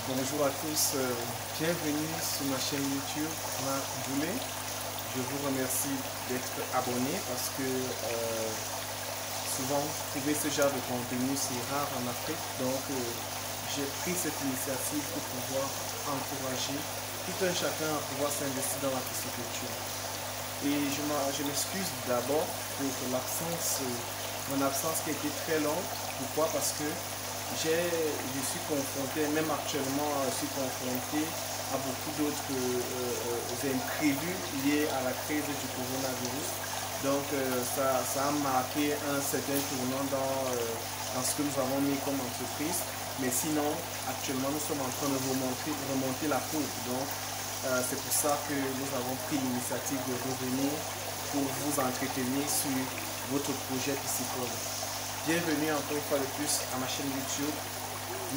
Bonjour à tous, bienvenue sur ma chaîne YouTube Marc Boulet. Je vous remercie d'être abonné parce que souvent trouver ce genre de contenu c'est rare en Afrique, donc j'ai pris cette initiative pour pouvoir encourager tout un chacun à pouvoir s'investir dans la pisciculture. Et je m'excuse d'abord pour mon absence qui a été très longue. Pourquoi? Parce que je suis confronté, même actuellement, je suis confronté à beaucoup d'autres imprévus liés à la crise du coronavirus. Donc ça a marqué un certain tournant dans ce que nous avons mis comme entreprise. Mais sinon, actuellement, nous sommes en train de remonter la courbe. Donc c'est pour ça que nous avons pris l'initiative de revenir pour vous entretenir sur votre projet piscicole. Bienvenue encore une fois de plus à ma chaîne YouTube.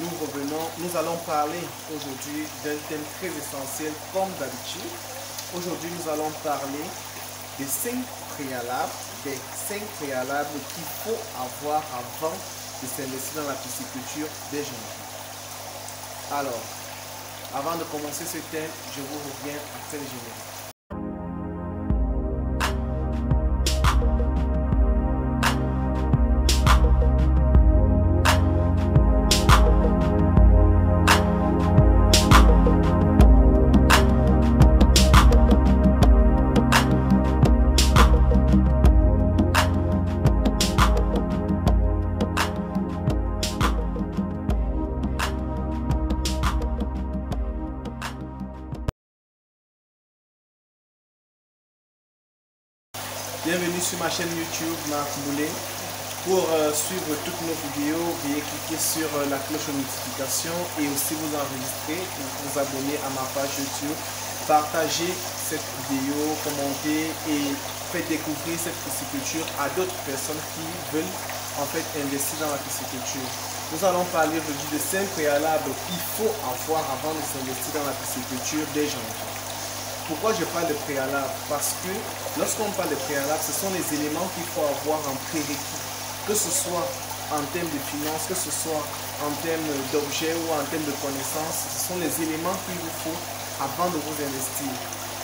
Nous allons parler aujourd'hui d'un thème très essentiel comme d'habitude. Aujourd'hui, nous allons parler des 5 préalables, qu'il faut avoir avant de s'investir dans la pisciculture dès janvier. Alors, avant de commencer ce thème, je vous reviens à tel générique. Bienvenue sur ma chaîne YouTube Marc Boulet. Pour suivre toutes nos vidéos, veuillez cliquer sur la cloche de notification et aussi vous enregistrer ou vous abonner à ma page YouTube. Partagez cette vidéo, commentez et faites découvrir cette pisciculture à d'autres personnes qui veulent en fait investir dans la pisciculture. Nous allons parler aujourd'hui de 5 préalables qu'il faut avoir avant de s'investir dans la pisciculture dès janvier. Pourquoi je parle de préalable? Parce que lorsqu'on parle de préalable, ce sont les éléments qu'il faut avoir en prérequis, que ce soit en termes de finances, que ce soit en termes d'objets ou en termes de connaissances. Ce sont les éléments qu'il vous faut avant de vous investir.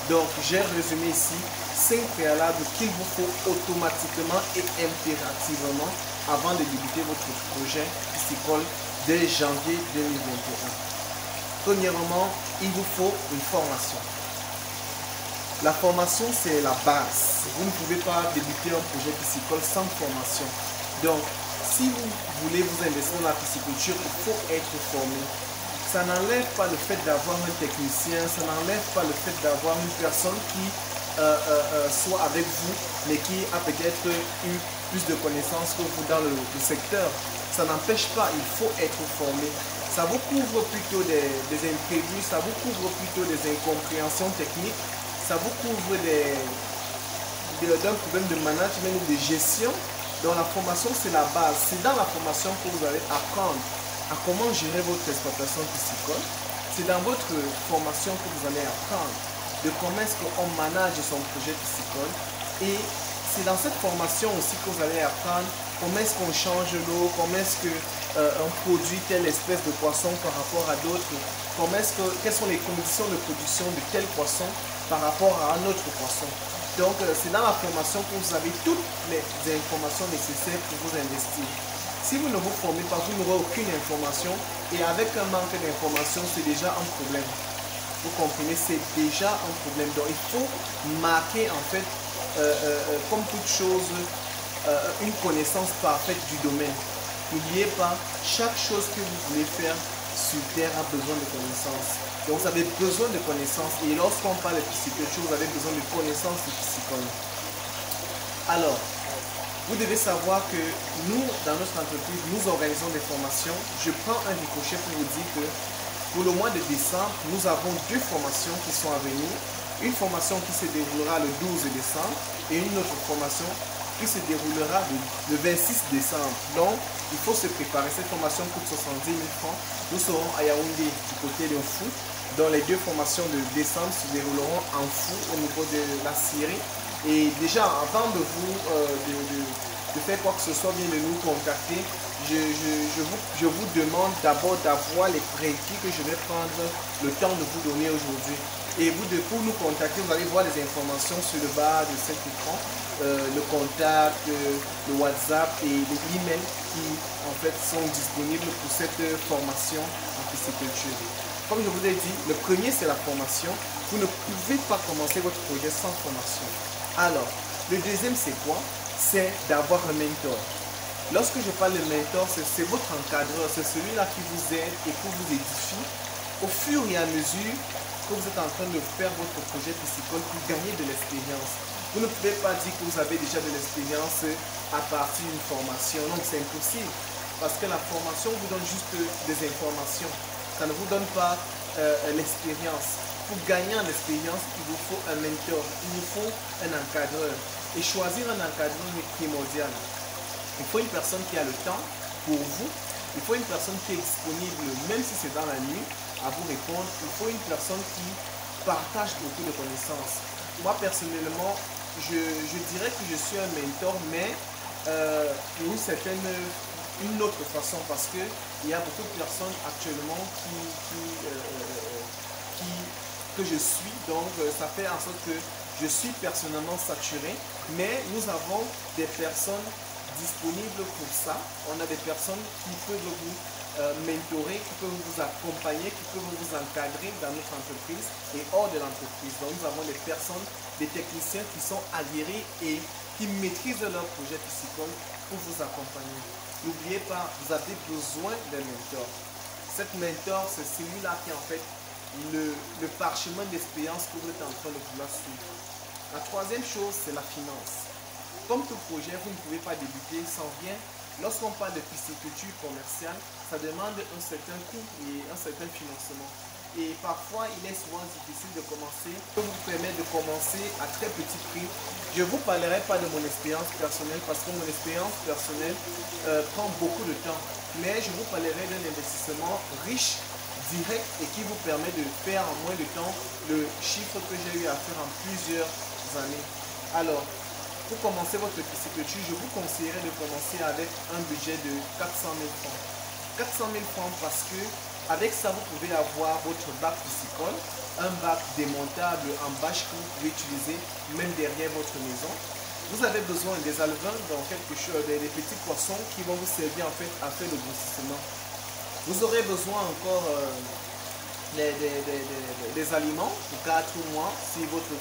Donc, j'ai résumé ici 5 préalables qu'il vous faut automatiquement et impérativement avant de débuter votre projet piscicole dès janvier 2021. Premièrement, il vous faut une formation. La formation, c'est la base. Vous ne pouvez pas débuter un projet piscicole sans formation. Donc, si vous voulez vous investir dans la pisciculture, il faut être formé. Ça n'enlève pas le fait d'avoir un technicien, ça n'enlève pas le fait d'avoir une personne qui soit avec vous, mais qui a peut-être eu plus de connaissances que vous dans le secteur. Ça n'empêche pas, il faut être formé. Ça vous couvre plutôt des imprévus, ça vous couvre plutôt des incompréhensions techniques. Ça vous couvre d'un problème de management ou de gestion. Donc la formation, c'est la base. C'est dans la formation que vous allez apprendre à comment gérer votre exploitation piscicole. C'est dans votre formation que vous allez apprendre de comment est-ce qu'on manage son projet piscicole. Et c'est dans cette formation aussi que vous allez apprendre comment est-ce qu'on change l'eau, comment est-ce qu'on produit telle espèce de poisson par rapport à d'autres, quelles sont les conditions de production de tel poisson par rapport à un autre poisson. Donc c'est dans la formation que vous avez toutes les informations nécessaires pour vous investir. Si vous ne vous formez pas, vous n'aurez aucune information et avec un manque d'information, c'est déjà un problème. Vous comprenez, c'est déjà un problème. Donc il faut marquer en fait, comme toute chose, une connaissance parfaite du domaine. N'oubliez pas, chaque chose que vous voulez faire sur Terre a besoin de connaissances. Donc vous avez besoin de connaissances. Et lorsqu'on parle de pisciculture, vous avez besoin de connaissances de piscicole. Alors, vous devez savoir que nous, dans notre entreprise, nous organisons des formations. Je prends un ricochet pour vous dire que pour le mois de décembre, nous avons 2 formations qui sont à venir. Une formation qui se déroulera le 12 décembre et une autre formation qui se déroulera le 26 décembre. Donc, il faut se préparer. Cette formation coûte 70 000 francs. Nous serons à Yaoundé du côté de Fou. Donc, les 2 formations de décembre se dérouleront en Fou au niveau de la Syrie. Et déjà, avant de faire quoi que ce soit, bien de nous contacter je vous demande d'abord d'avoir les prérequis que je vais prendre le temps de vous donner aujourd'hui. Et pour nous contacter, vous allez voir les informations sur le bas de cet écran, le contact, le WhatsApp et les emails qui en fait sont disponibles pour cette formation en pisciculture. Comme je vous ai dit, le premier c'est la formation. Vous ne pouvez pas commencer votre projet sans formation. Alors, le deuxième c'est quoi? C'est d'avoir un mentor. Lorsque je parle de mentor, c'est votre encadreur, c'est celui-là qui vous aide et qui vous édifie au fur et à mesure que vous êtes en train de faire votre projet piscicole pour gagner de l'expérience. Vous ne pouvez pas dire que vous avez déjà de l'expérience à partir d'une formation. Non, c'est impossible. Parce que la formation vous donne juste des informations. Ça ne vous donne pas l'expérience. Pour gagner en expérience, il vous faut un mentor, il vous faut un encadreur. Et choisir un encadreur est primordial. Il faut une personne qui a le temps pour vous. Il faut une personne qui est disponible, même si c'est dans la nuit, à vous répondre. Il faut une personne qui partage beaucoup de connaissances. Moi, personnellement, je dirais que je suis un mentor, mais une autre façon, parce qu'il y a beaucoup de personnes actuellement que je suis. Donc, ça fait en sorte que je suis personnellement saturé, mais nous avons des personnes disponibles pour ça. On a des personnes qui peuvent vous mentorer, qui peuvent vous accompagner, qui peuvent vous encadrer dans notre entreprise et hors de l'entreprise. Donc nous avons des personnes, des techniciens qui sont aguerris et qui maîtrisent leur projet piscicole pour vous accompagner. N'oubliez pas, vous avez besoin d'un mentor. Cette mentor, c'est celui-là qui est en fait le parchemin d'expérience que vous êtes en train de vouloir suivre. La troisième chose, c'est la finance. Comme tout projet, vous ne pouvez pas débuter sans rien. Lorsqu'on parle de pisciculture commerciale, ça demande un certain coût et un certain financement. Et parfois, il est souvent difficile de commencer. Je vous permettre de commencer à très petit prix. Je ne vous parlerai pas de mon expérience personnelle parce que mon expérience personnelle prend beaucoup de temps. Mais je vous parlerai d'un investissement riche, direct et qui vous permet de faire en moins de temps le chiffre que j'ai eu à faire en plusieurs années. Alors, pour commencer votre pisciculture, je vous conseillerais de commencer avec un budget de 400 000 francs. 400 000 francs parce que avec ça, vous pouvez avoir votre bac piscicole, un bac démontable en bâche que vous pouvez utiliser même derrière votre maison. Vous avez besoin des alevins, donc quelque chose, des petits poissons qui vont vous servir en fait à faire le grossissement. Vous aurez besoin encore des aliments pour 4 mois si votre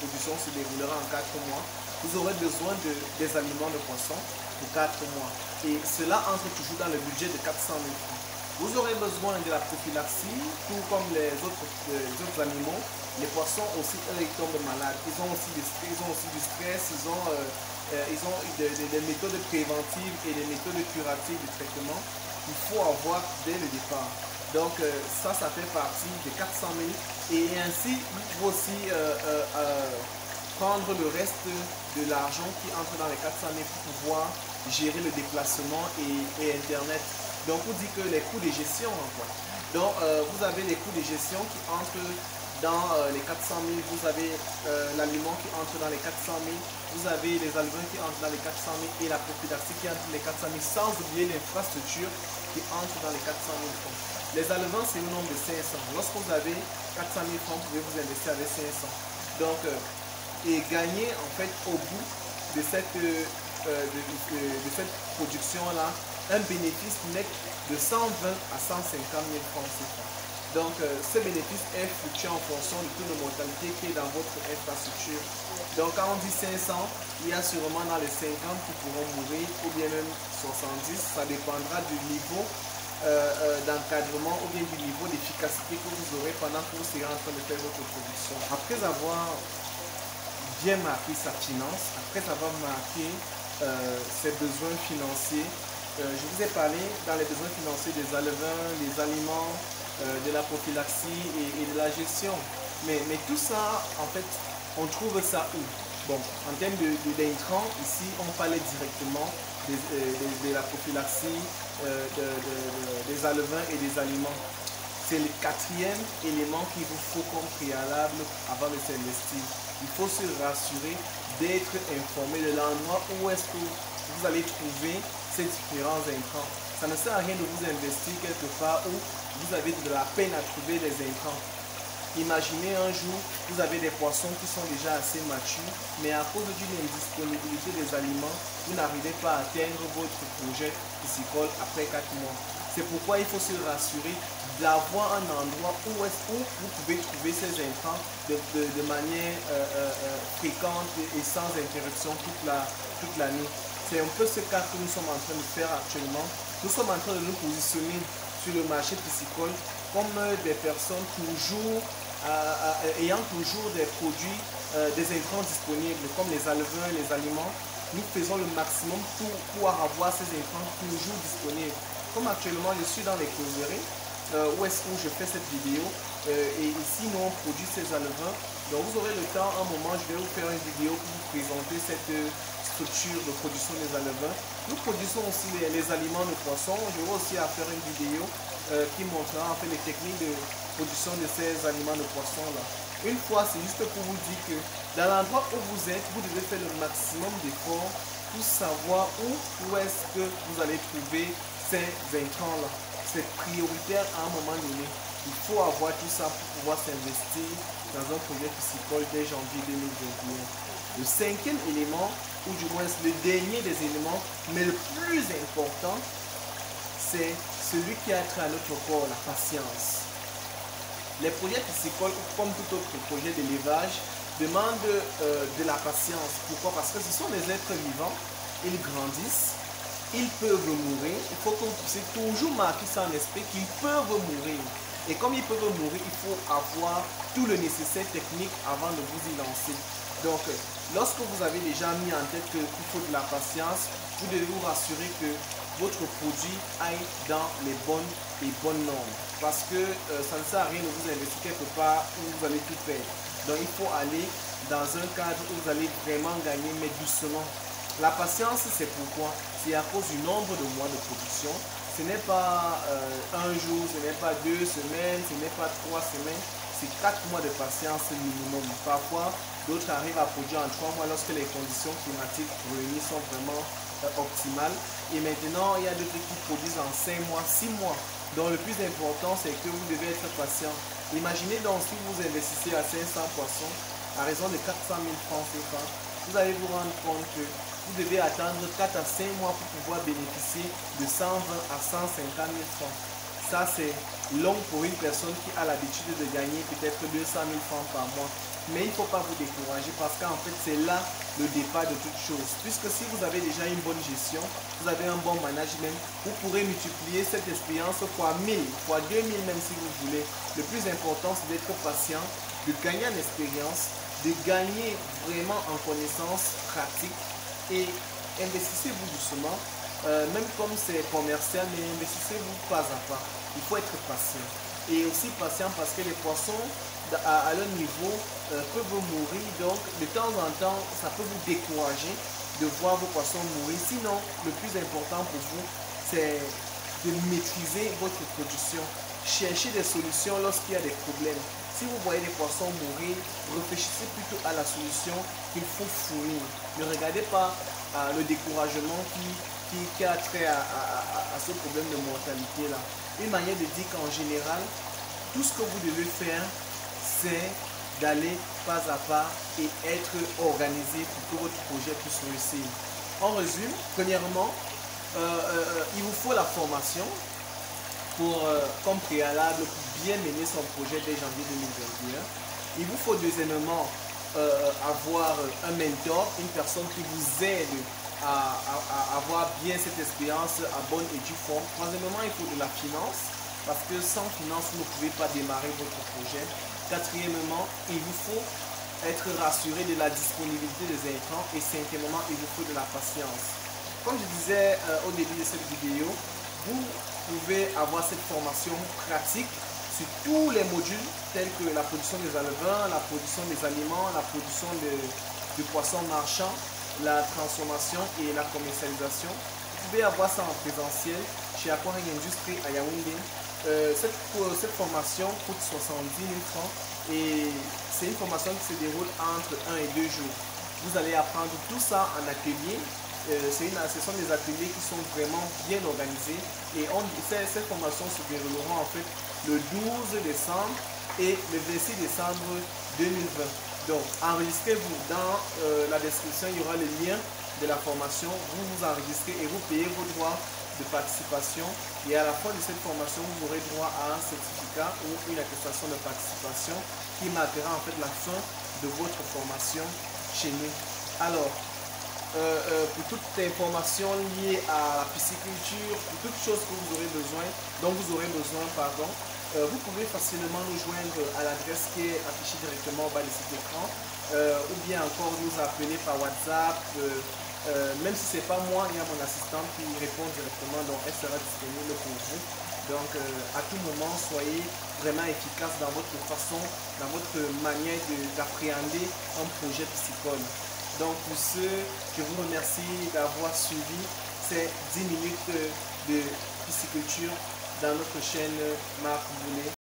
production se déroulera en 4 mois. Vous aurez besoin des aliments de poisson pour 4 mois. Et cela entre toujours dans le budget de 400 000 francs. Vous aurez besoin de la prophylaxie, tout comme les autres animaux. Les poissons aussi, eux, ils tombent malades. Ils ont aussi du stress, ils ont des méthodes préventives et des méthodes curatives de traitement qu'il faut avoir dès le départ. Donc ça fait partie des 400 000. Et ainsi, vous pouvez aussi prendre le reste de l'argent qui entre dans les 400 000 pour pouvoir gérer le déplacement et Internet. Donc, on dit que les coûts de gestion, quoi. Donc, vous avez les coûts de gestion qui entrent dans les 400 000. Vous avez l'aliment qui entre dans les 400 000. Vous avez les aliments qui entrent dans les 400 000 et la prophylaxie qui entre dans les 400 000, sans oublier l'infrastructure qui entre dans les 400 000 francs. Les aliments, c'est au nombre de 500. Lorsque vous avez 400 000 francs, vous pouvez vous investir avec 500. Donc, et gagner en fait au bout de cette production-là un bénéfice net de 120 à 150 000 francs CFA. Donc ce bénéfice est fluctuant en fonction du taux de mortalité qui est dans votre infrastructure. Donc quand on dit 500, il y a sûrement dans les 50 qui pourront mourir ou bien même 70, ça dépendra du niveau d'encadrement ou bien du niveau d'efficacité que vous aurez pendant que vous serez en train de faire votre production. Après avoir bien marqué sa finance, après avoir marqué ses besoins financiers, je vous ai parlé dans les besoins financiers des alevins, des aliments, de la prophylaxie et de la gestion. Mais tout ça, en fait, on trouve ça où? Bon, en termes d'intrants, ici, on parlait directement de la prophylaxie, des alevins et des aliments. C'est le quatrième élément qu'il vous faut comme préalable avant de s'investir. Il faut se rassurer d'être informé de l'endroit où est-ce que vous allez trouver ces différents intrants. Ça ne sert à rien de vous investir quelque part où vous avez de la peine à trouver les intrants. Imaginez un jour, vous avez des poissons qui sont déjà assez matures, mais à cause d'une indisponibilité des aliments, vous n'arrivez pas à atteindre votre projet piscicole après 4 mois. C'est pourquoi il faut se rassurer d'avoir un endroit où vous pouvez trouver ces intrants de manière fréquente et sans interruption toute l'année. C'est un peu ce cas que nous sommes en train de faire actuellement. Nous sommes en train de nous positionner sur le marché piscicole comme des personnes ayant toujours des produits, des intrants disponibles, comme les alevins, les aliments. Nous faisons le maximum pour avoir ces intrants toujours disponibles. Comme actuellement, je suis dans les causeries, où je fais cette vidéo, et ici, nous on produit ces alevins. Donc vous aurez le temps, un moment, je vais vous faire une vidéo pour vous présenter cette structure de production des alevins. Nous produisons aussi les aliments de poissons. Je vais aussi à faire une vidéo qui montrera en fait les techniques de production de ces aliments de poissons là. Une fois, c'est juste pour vous dire que dans l'endroit où vous êtes, vous devez faire le maximum d'efforts pour savoir où est-ce que vous allez trouver ces intrants là. C'est prioritaire à un moment donné. Il faut avoir tout ça pour pouvoir s'investir dans un projet piscicole dès janvier 2021. Le cinquième élément, ou du moins le dernier des éléments, mais le plus important, c'est celui qui a trait à notre corps, la patience. Les projets piscicoles, comme tout autre projet d'élevage, demandent de la patience. Pourquoi? Parce que ce sont des êtres vivants, ils grandissent, ils peuvent mourir. Il faut que vous puissiez toujours marquer ça en esprit qu'ils peuvent mourir. Et comme ils peuvent mourir, il faut avoir tout le nécessaire technique avant de vous y lancer. Donc, lorsque vous avez déjà mis en tête qu'il faut de la patience, vous devez vous rassurer que votre produit aille dans les bonnes normes. Parce que ça ne sert à rien de vous investir quelque part où vous allez tout perdre. Donc, il faut aller dans un cadre où vous allez vraiment gagner, mais doucement. La patience, c'est pourquoi? C'est à cause du nombre de mois de production. Ce n'est pas un jour, ce n'est pas 2 semaines, ce n'est pas 3 semaines. C'est 4 mois de patience minimum. Parfois, d'autres arrivent à produire en 3 mois lorsque les conditions climatiques réunies sont vraiment optimales. Et maintenant, il y a d'autres qui produisent en 5 mois, 6 mois. Donc, le plus important, c'est que vous devez être patient. Imaginez donc si vous investissez à 500 poissons à raison de 400 000 francs CFA, vous allez vous rendre compte que vous devez attendre 4 à 5 mois pour pouvoir bénéficier de 120 à 150 000 francs. Ça, c'est long pour une personne qui a l'habitude de gagner peut-être 200 000 francs par mois. Mais il ne faut pas vous décourager parce qu'en fait, c'est là le départ de toute chose. Puisque si vous avez déjà une bonne gestion, vous avez un bon management, vous pourrez multiplier cette expérience fois 1000, fois 2000 même si vous voulez. Le plus important, c'est d'être patient, de gagner en expérience, de gagner vraiment en connaissances pratiques et investissez-vous doucement. Même comme c'est commercial, mais investissez-vous pas à pas. Il faut être patient. Et aussi patient parce que les poissons à leur niveau peuvent mourir. Donc de temps en temps, ça peut vous décourager de voir vos poissons mourir. Sinon, le plus important pour vous, c'est de maîtriser votre production. Cherchez des solutions lorsqu'il y a des problèmes. Si vous voyez des poissons mourir, réfléchissez plutôt à la solution qu'il faut fournir. Ne regardez pas le découragement qui a trait à ce problème de mortalité là. Une manière de dire qu'en général, tout ce que vous devez faire, c'est d'aller pas à pas et être organisé pour que votre projet puisse réussir. En résumé, premièrement, il vous faut la formation comme préalable pour bien mener son projet dès janvier 2021. Il vous faut deuxièmement avoir un mentor, une personne qui vous aide à avoir bien cette expérience à bonne et due forme. Troisièmement, il faut de la finance, parce que sans finance, vous ne pouvez pas démarrer votre projet. Quatrièmement, il vous faut être rassuré de la disponibilité des intrants. Et cinquièmement, il vous faut de la patience. Comme je disais au début de cette vidéo, vous pouvez avoir cette formation pratique sur tous les modules tels que la production des alevins, la production des aliments, la production de poissons marchands, la transformation et la commercialisation. Vous pouvez avoir ça en présentiel chez Aquaring Industries à Yaoundé. Cette formation coûte 70 000 francs et c'est une formation qui se déroule entre 1 et 2 jours. Vous allez apprendre tout ça en atelier ce sont des ateliers qui sont vraiment bien organisés et ces formations se dérouleront en fait le 12 décembre et le 26 décembre 2020. Donc enregistrez-vous dans la description, il y aura le lien de la formation, vous vous enregistrez et vous payez vos droits de participation et à la fin de cette formation vous aurez droit à un certificat ou une attestation de participation qui marquera en fait la fin de votre formation chez nous. Alors pour toute information liée à la pisciculture, pour toute chose que vous aurez besoin, vous pouvez facilement nous joindre à l'adresse qui est affichée directement au bas de cet écran ou bien encore nous appeler par WhatsApp. Même si ce n'est pas moi, il y a mon assistante qui répond directement, donc elle sera disponible pour vous. Donc à tout moment, soyez vraiment efficace dans votre façon, dans votre manière d'appréhender un projet piscicole. Donc pour ce, je vous remercie d'avoir suivi ces 10 minutes de pisciculture dans notre chaîne Marc Boulet.